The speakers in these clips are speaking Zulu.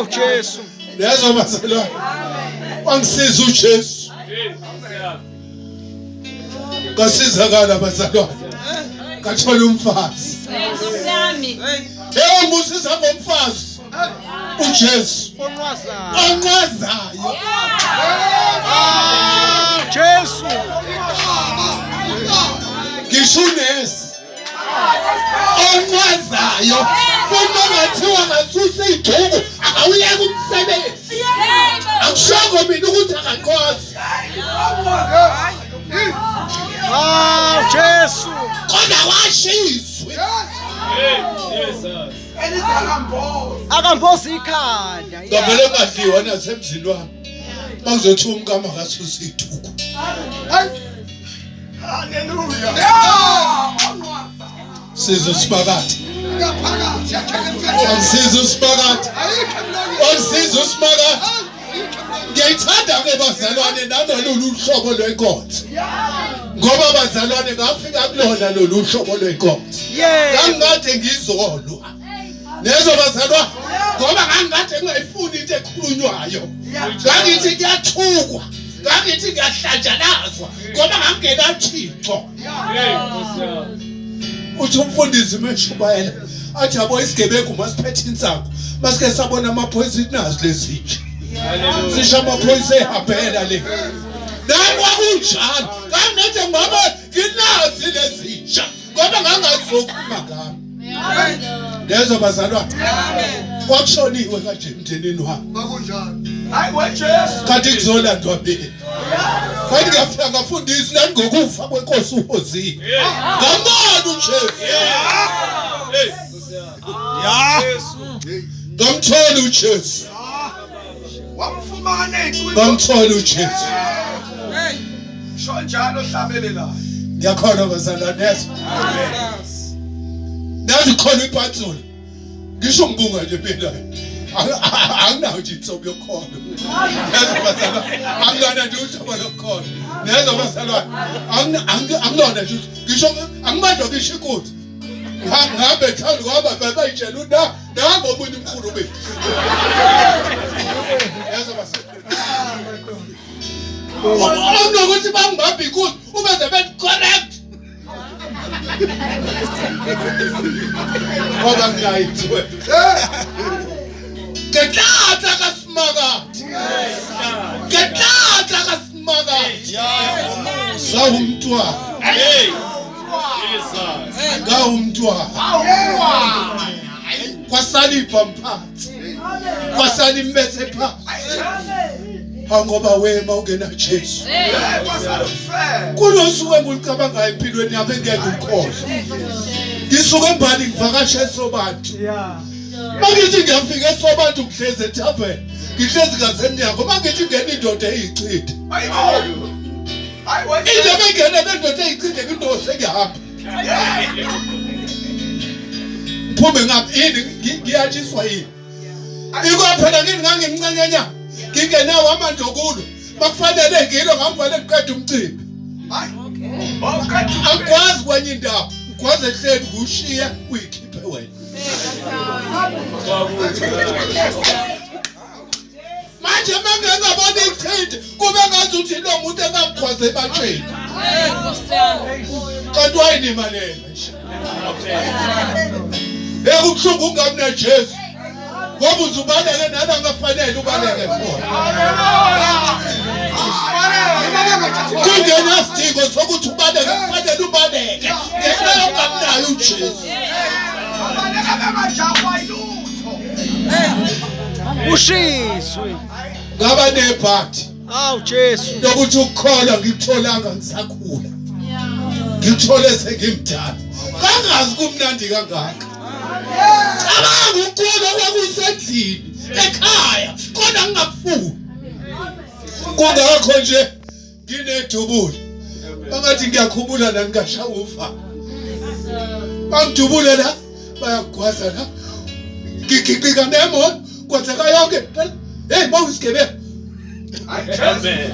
Hawu Jesu. Lezo bazalwane. Wangisiza uJesu. Ngasizakala bazalwane. Ngathola umfazi. Yebo musiza ngomfazi. uJesu. Onqazayo. Jesu. Ngisho onqazayo. Uma ngathiwa ngasusa iduku awuyeke umsebenzi. Akushoko mina ukuthi akaqozi. Jesu. Kodwa washizwe. Akamboza ikhanda. Ngavele ngadliwa nasemzini wami. Bakuzothi umkama ngasusa iduku. Hallelujah. Sizwe sibakade. Sizwe sibakade. Sizwe sibakade. Ngiyayithanda ke bazalwane nalolu uhlobo lwenkonzo. Ngoba bazalwane ngafika kulona lolu uhlobo lwenkonzo. Ngangikade ngizolwa. Lezo bazalwane ngoba ngangikade ngayifuni into ekhulunywayo. Ngangithi kuyathukwa. Ngakithi ngiyahlanjanazwa ngoba ngangena Thixo. Uthi umfundisi meshubayela athi yabo isigebengu masiphethe insako masike sabona amaphoyisa nazi lezitsha. Sisha amaphoyisa ehambela le. Nami kwakunjalo. Ngangithi ngoba nginazi lezitsha ngoba ngangazokhuluma ngami. Lezo bazalwane. Kwakushoniwe kanje emndenini wami. Kwakunjalo. Hayi weJesu. Kanti kuzolandwa mina. Kanti ngiyafika ngafundisa nani ngokufa kwenkosi uHoziya. Ngambona uJesu. Ngamthola uJesu. Wamfumana eqhubeni. Ngamthola uJesu. Sho njalo hlabelelayo. Ngiyakhona bazalwane. Nazi khona ipathula. Ngisho ngibunga nje mina. Anginawo nje inhlobo yokhona. Lezo bazalwane. Angilona nje uhlobo lokhona. Lezo bazalwane. Angilona nje ngisho angimandwa ngisho ikuthi. Ngabe thanda ngoba bayitshela una nango umuntu umkhulu bethu. Lezo bazalwane. Ngokuthi bangibambi ikuthi ubeze correct. Ngoba ngiyayithwe. Ketata kasimakathi. Ketata kasimakathi. Sawumntwana. Ngawumntwana. Kwasalipha mphathi. Kwasalimbethe phansi. Ngoba wema ungena Jesu. Kunosuku engicabangayo empilweni yami engeke ukhohle. Ngisuke embali ngivakashe eSobantu. Mangithi ngiyafika eSobantu ngihleze eTavern. Ngihlezi ngasemnyango mangithi ngene indoda eyichithe. Into bengene bendoda eyichithe ngindose ngihamba. Phumbe ngapha yini ngiyatshiswa yini. Ikwaphela ngini ngangimncanyanya. Ngingenawo amandokulo. Bakufanele ngilo ngambale kuqeda umcimbi. Akwazi kwenye indawo. Ngikwazi ehleli ngushiye uyikhiphe wena. Manje mangengabona ichithe kube ngazuthi lo muntu engakhwaze ebatsheni. Kanti wayinimalela nje. Ekubuhlungu ungamna Jesu. Ngoba uzubaleke nana ngafanele ubaleke khona. Kungena sidingo sokuthi ubaleke kufanele ubaleke. Ngenxa yokungamnayo uJesu. Ushizwe. Ngaba nebhathi. Hawu Jesu. Lokuthi ukukholwa ngikutholanga ngisakhula. Ngikuthole sengimdala. Kangazi kumnandi kangaka. Cabanga ukulo kwakusendlini ekhaya kodwa ngingakufuni. Kungakho nje nginedubula. Bangathi ngiyakhumbula la ngikashaya ufa. Bangidubule la bayagwaza la. Ngigiqika nemoto kwenzeka yonke. Hey mawusigebe. Amen.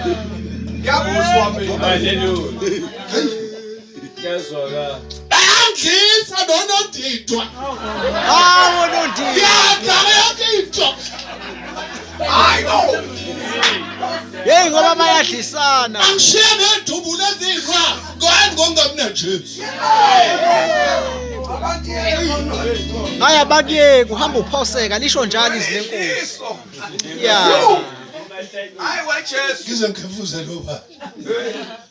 Ngiyabuzwa mina. Hallelujah. Yazwaka. Angisa nonondidwa. Hawu nondidwa. Yadala yonke into. Uyadlisana. Angishiye ngedubu lezinqa. Ngani ngongamna Jesu. Haya bakuyeke uhamba uphoseka lisho njalo izwi lenkosi. Yeah. Hayi weJesu. Ngize ngikhefuze lo baba.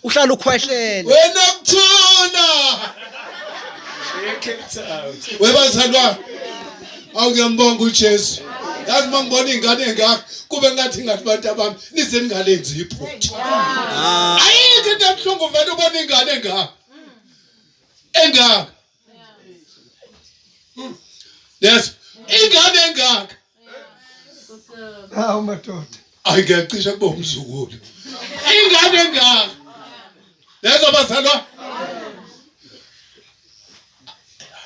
Uhlala ukhwehlele. Wena kuthuna. Webazalwa. Awungiyambonga uJesu. Yazi mangibona ingane engaka kube ngathi ngathi bantu abami nize ningalenzi iphutha. Ayikho into ebuhlungu vele ubona ingane engaka. Engaka. Yes, ingane engaka. Hawu madoda. Ayiyacisha kube umzukulu. Ingane engaka. Lezo bazalwa.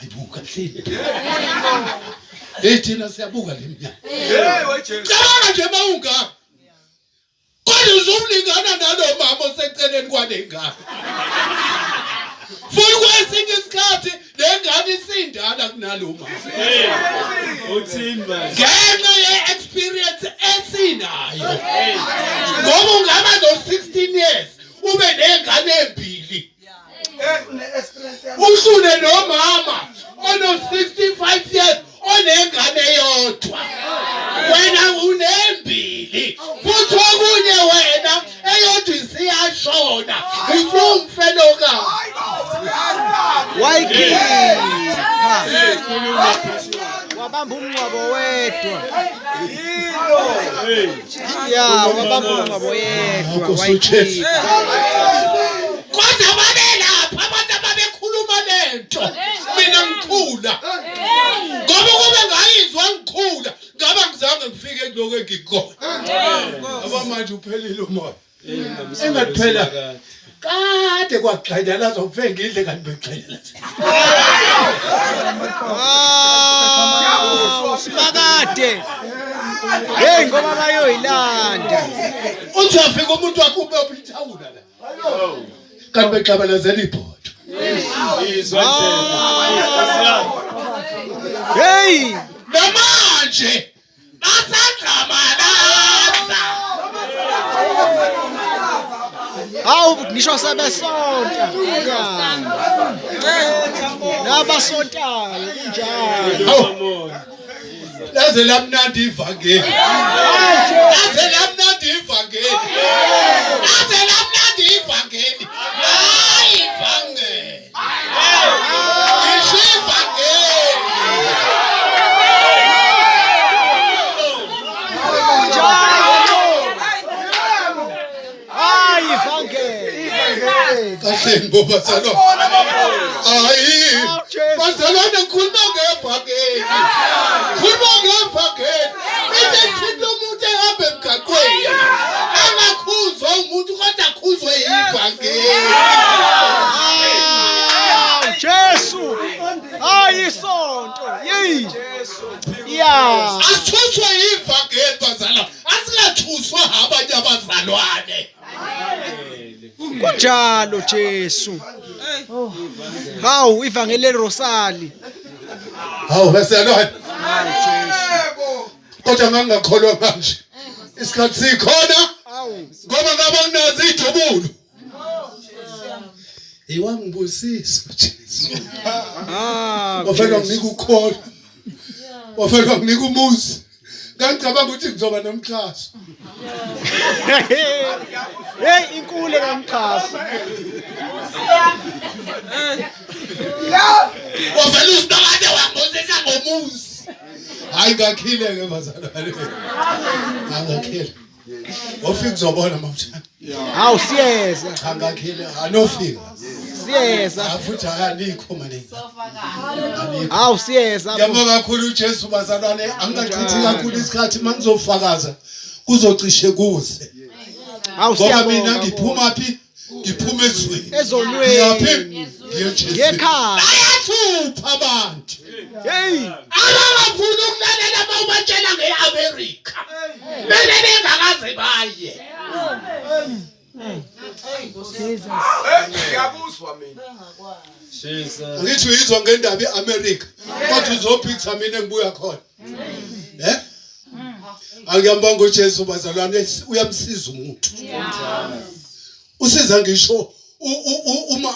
Ayibuka hlini. Thina siyabuka leminyaka. Hey weJesu. Cabanga nje mawungaka. Kodwa uzumlingana nalo mama oseceleni kwanengane. Futhi kwesinye isikhathi lengane isindala kunalo mama. Uthimba. Ngenxa ye-experience esinayo. Ngoba ungaba no-16 years ube nengane embili. Usune nomama ono-65 years onengane eyodwa. Wena unembili. Futhi okunye wena eyodwa isiyashona. Usumfelokazi. Wayikhipha. Wabamba umncwabo wedwa. Yeah, wabamba umncwabo wedwa. Wayikhipha. Kodwa babelapha abantu ababekhuluma lento. Mina ngikhula. Ngoba kube ngayizwa ngikhula, ngaba ngizange ngifike kuloko engikho. Aba manje uphelile umoya. Engaphela. Kade kwagxedela zofike ngidle kanti begxedela. Sibakade. Hey ngoba bayoyilanda. Uthi afika umuntu wakho ube uphithawula la. Kanti bexabelezela ibhodo. Hey! Namanje basadlamalasa. Hawu ngisho sebesonta. Nabasontayo kunjalo. Laze lamnandi ivangeli. Laze lamnandi ivangeli. Laze lamnandi ivangeli. Hayi ivangeli. Isho ivangeli. Hayi ivangeli. Kahle ngoba salo. Hayi. Bazalwane ngikhuluma ngevangeli. Khuluma ngevangeli. Ithi umuntu ehambe emgaqweni. Angakhuzwa umuntu kodwa akhuzwe ivangeli. Jesu. Hayi isonto. Yey. Yeah. Asithuswe ivangeli bazalwa. Asingathuswa abanye abazalwane. Kunjalo Jesu. Hawu ivangeli leRosali. Hawu bazalwane. Hawu Jesu. Kodwa ngangakholwa manje. Isikhathi sikhona Hawu. ngoba ngaba nginazi idubulo. Iwangibusisa Jesu. Wafela nginika ukholo. Wafela nginika umuzi. Ngicabanga ukuthi ngizoba nomxhaso. Hey inkule kamxhaso. Wafela usibakade wangibusisa ngomuzi. Hayi ngakhile ke bazalwane. Angakhile. Ofika uzobona mawuthanda. Hawu siyeza. Angakhile anofika. Siyeza. Afuthi ayalikho manje. Hawu siyeza. Ngiyabonga kakhulu uJesu bazalwane angachithi kakhulu isikhathi mangizofakaza kuzocishe kuze. Hawu Ngoba siyabonga. mina ngiphuma phi? Ngiphuma ezweni. Ezonweni. Ngiyaphi? NgiyeJesu. Ngekhaya. Ayathupha abantu. Hey. Abangafuna ukulalela mawubatshela ngeAmerica. Bele bengakaze baye. Ngiyabuzwa mina. Ngithi uyizwa ngendaba eAmerica. Kodwa uzophitha mina engibuya khona. Angiyambonga uJesu bazalwane uyamsiza umuntu. Usiza ngisho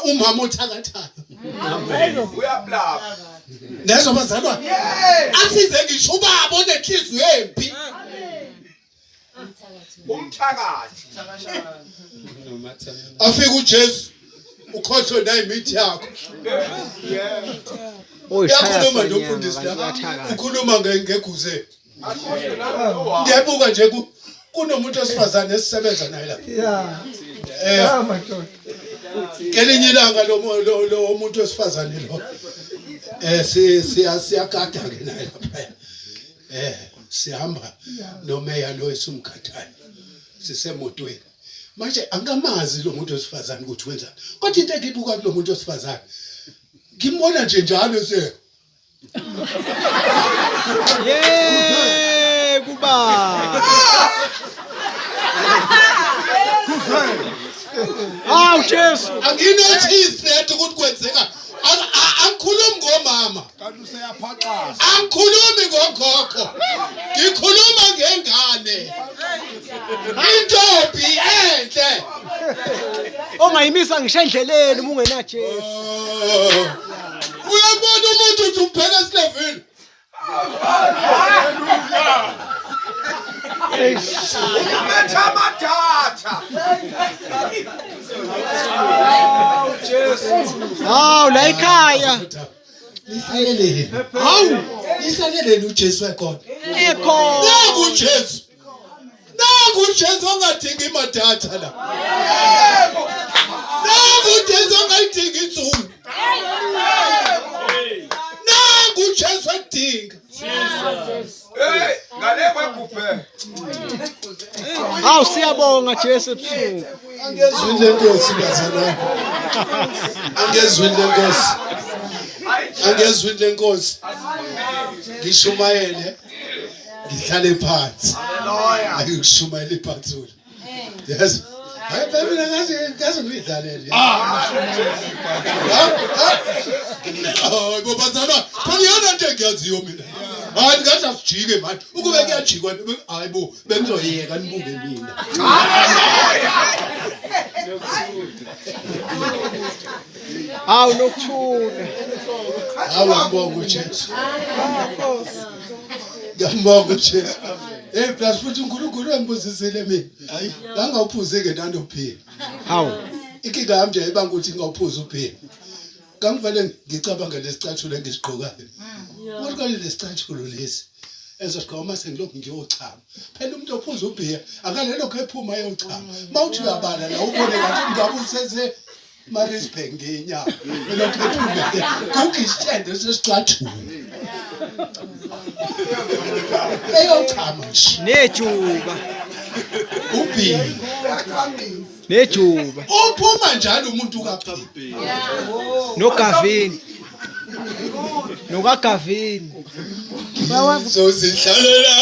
umama othakathayo. Uyablapha. Nezo bazalwane. Asize ngisho ubaba onenhliziyo embi. Umthakathi. Afika uJesu ukhohlwe nayimithi yakho. Uyakhuluma nomfundisi la. Ukhuluma ngeguze. Ngiyabuka nje kunomuntu osifazane esisebenza naye la. Kelinye ilanga lo muntu osifazane lo. Siyagada ke naye lapha. Sihamba nomeya lo esumkhathayo. Sisemotweni. Manje angamazi lo muntu osifazane ukuthi wenza. Kodwa into engibuka kulo muntu osifazane. Ngimbona nje njalo kuba. Hawu Jesu. Anginothisi letho ukuthi kwenzeka. Angikhulumi ngomama. Kanti useyaphaxaza. Angikhulumi ngogogo. Ngikhuluma ngengane. Intombi enhle. Ongayimisa ngisho endleleni uma ungena Jesu. Uyabona umuntu uthi ubheka esilevini. Umethamathatha. Hawu la ekhaya. Ihlaleleni. Hawu, ihlaleleni uJesu ekhona. Ekho. Naku uJesu. Naku uJesu ongadingi imadatha la. Naku uJesu ongayidingi insuku. Naku uJesu edinga. Hey, ngale kwegubhe. Hawu siyabonga Jesu ebusuku. Angezwile Nkosi bazalwane. Angezwile Nkosi. Angezwile Nkosi. Ngishumayele. Ngihlale phansi. Ayushumayele phansi. Yes. Hayi baby ngaze ngidlalele. Ngoba bazalwane, phela into engiyaziyo mina. Hayi ngathi asijike manje. Ukube kuyajikwa hayi bo bengizoyeka nibuke mina. Hawu nokuthula. Hawu ngibonga uJesu. Ngiyambonga uJesu. Plus futhi uNkulunkulu embuzisile mina. Hayi, ngangawuphuzeke nanophila. Hawu. Inkinga yami nje ibanga ukuthi ngawuphuza uphila. Ngangivele ngicabanga lesicathulo engisigqokayo. Kodwa kanje lesicathulo lesi ezosigqoka mase ngilokhu ngiyochama. Phela umuntu ophuza ubhiya akalelo khephuma yochama. Mawuthi uyabala la ubone ngathi ngabe usese Marisburg ngenyama. Lo khethume. Kukisithende sesicathulo. Eyochama nje. Nejuba. Ubhiya. Nejuba. Uphuma njalo umuntu kaphila. NoGavini. NokaGavini. Ngizozihlalela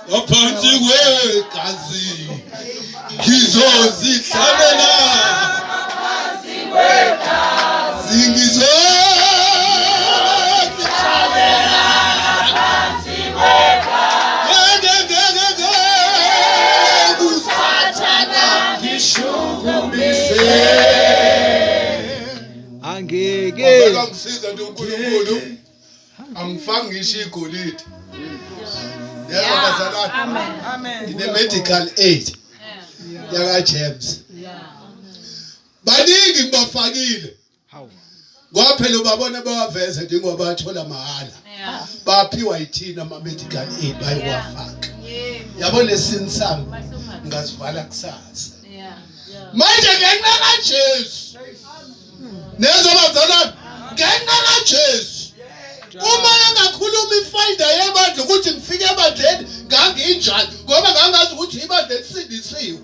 ngaphansi kwegazi. Ngizozihlalela ngaphansi kwegazi. Ngizozihlalela ngaphansi kwegazi. Kusathana ngishukumise. Angeke. Ngisiza nje uNkulunkulu. Angifanga ngisho igolide. Yebo bazalwane. Amen. Ine medical aid. Yaka James. Baningi ngibafakile. Hawu. Kwaphela babona bawaveza njengoba bathola mahala. Baphiwa yithina ama medical aid bayiwafaka. Yabona lesini sami ngazivala kusasa. Manje ngenxa kaJesu. Nezo bazalwane ngenxa kaJesu. Uma engakhuluma ifinder yebandla ukuthi ngifike ebandleni nganginjani ngoba ngangazi ukuthi ibandla lisindisiwe.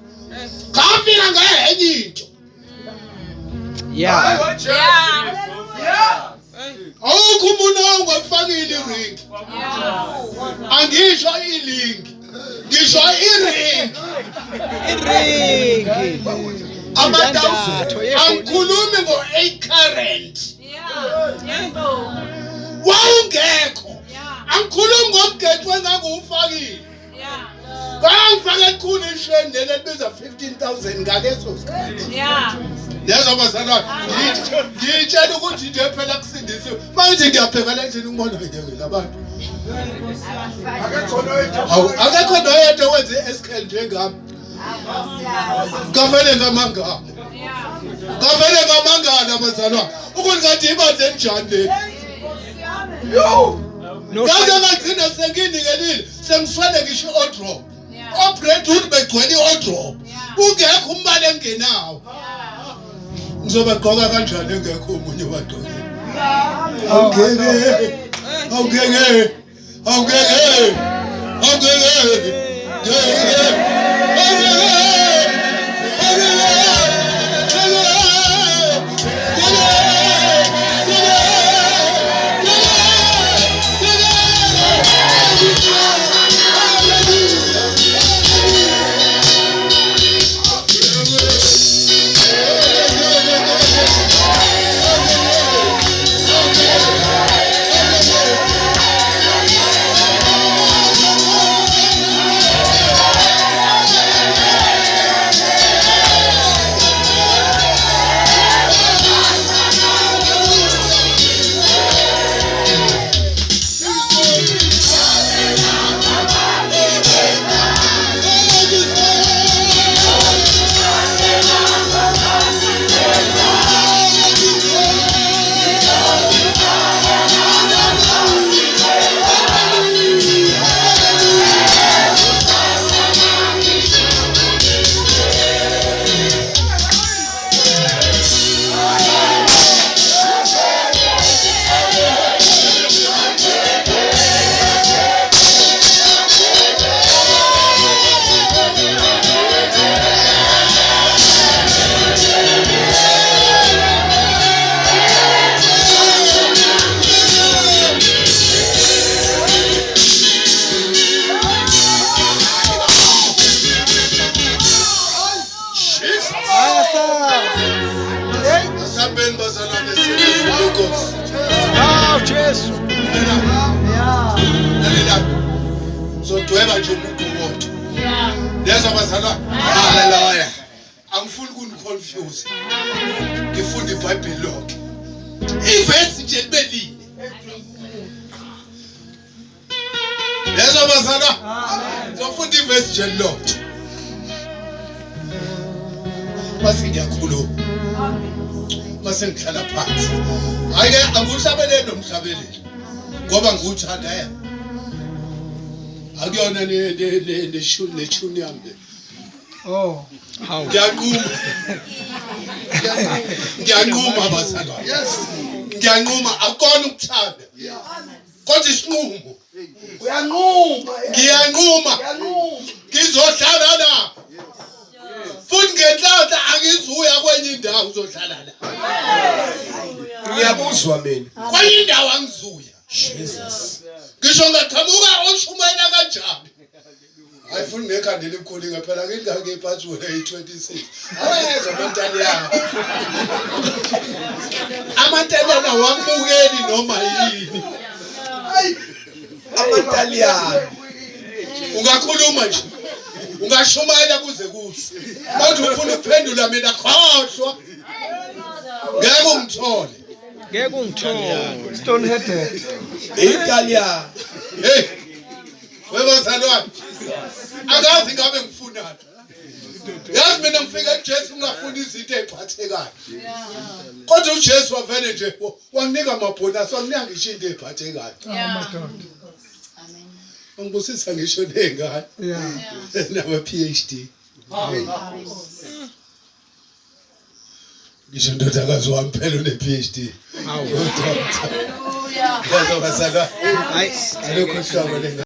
Ngafika ngenye into. Yeah. Awukho umuntu ongafakile iring. Angisho iling. Ngisho iring. Iringi. Amatawuso angikhulumi ngo-8 current. Wawungekho Angikhulumi ngomgexo engangiwufakile. Bangifake ekhulu isheni leli elibiza 15,000 ngaleso sikhathi. Lezo bazalwane ngitshela ukuthi nje phela kusindisiwe. Manje ngiyabhekela endlini ngibona ngeke labantu. Akekho noyedwa owenze i-SKL njengami. Kavele ngamangala. Kavele ngamangala bazalwane. Ukuthi ngathi ibandla enjani leli. Ngaze ngagcina senginikelile sengiswele ngisho i-drop. Operate ukuthi begcwele i-drop. Ungekho umbali engenawo. Ngizoba gqoka kanjani engekho umunye wadoda. Awungeke. Jesu. Zodweba nje umuntu wonke. Lezo bazalwane. Haleluya. Angifuni ukuniconfuse. Ngifunda iBhayibheli lonke. Ivesi nje libelile. Lezo bazalwane. Ngifunda ivesi nje lonke. Mase ngiyakhuluma. Mase ngihlala phansi. Ayike angihlabelele nomhlabeleli. Ngoba ngiwuthanda yena. Akuyona neshuni yami. Oh, how? Ngiyanquma bazalwane. Yes. Ngiyanquma akona ukuthanda. Kodwa isinqumo. Uyanquma. Ngiyanquma. Ngizohlala la. Futhi ngenhlanhla angizuya kwenye indawo uzohlala la. Ngiyabuzwa mina. Kwenye indawo angizuya. Jesus. Ngisho ngaqhamuka oshumayela kanjani. Ayifuni nekhandela ekhulika phela ngingake iphathwe e26. Awayeza amaNtaliyane. amaNtaliyane awambukeli noma yini. amaNtaliyane. Ungakhuluma nje. Ungashumayela kuze kuthi. Manje ufuna ukuphendula mina khohlwa. Ngeke ungithole. Ngeke ungithole. Stone headed. Italian. Hey. Webazalwane. Akazi ngabe ngifunani. Yazi mina ngifika kuJesu ngafuna izinto eziphathekayo. Kodwa uJesu wavele nje wanginika amabhonasi wanginika ngisho into eziphathekayo. Madoda. Amen. Ngibusisa ngisho nengane. Yeah. Nama PhD. Ngisho ndodakazi wami phela une PhD. Hallelujah. Ngiyazwa bazalwane. Hayi, alokho hlaba lenga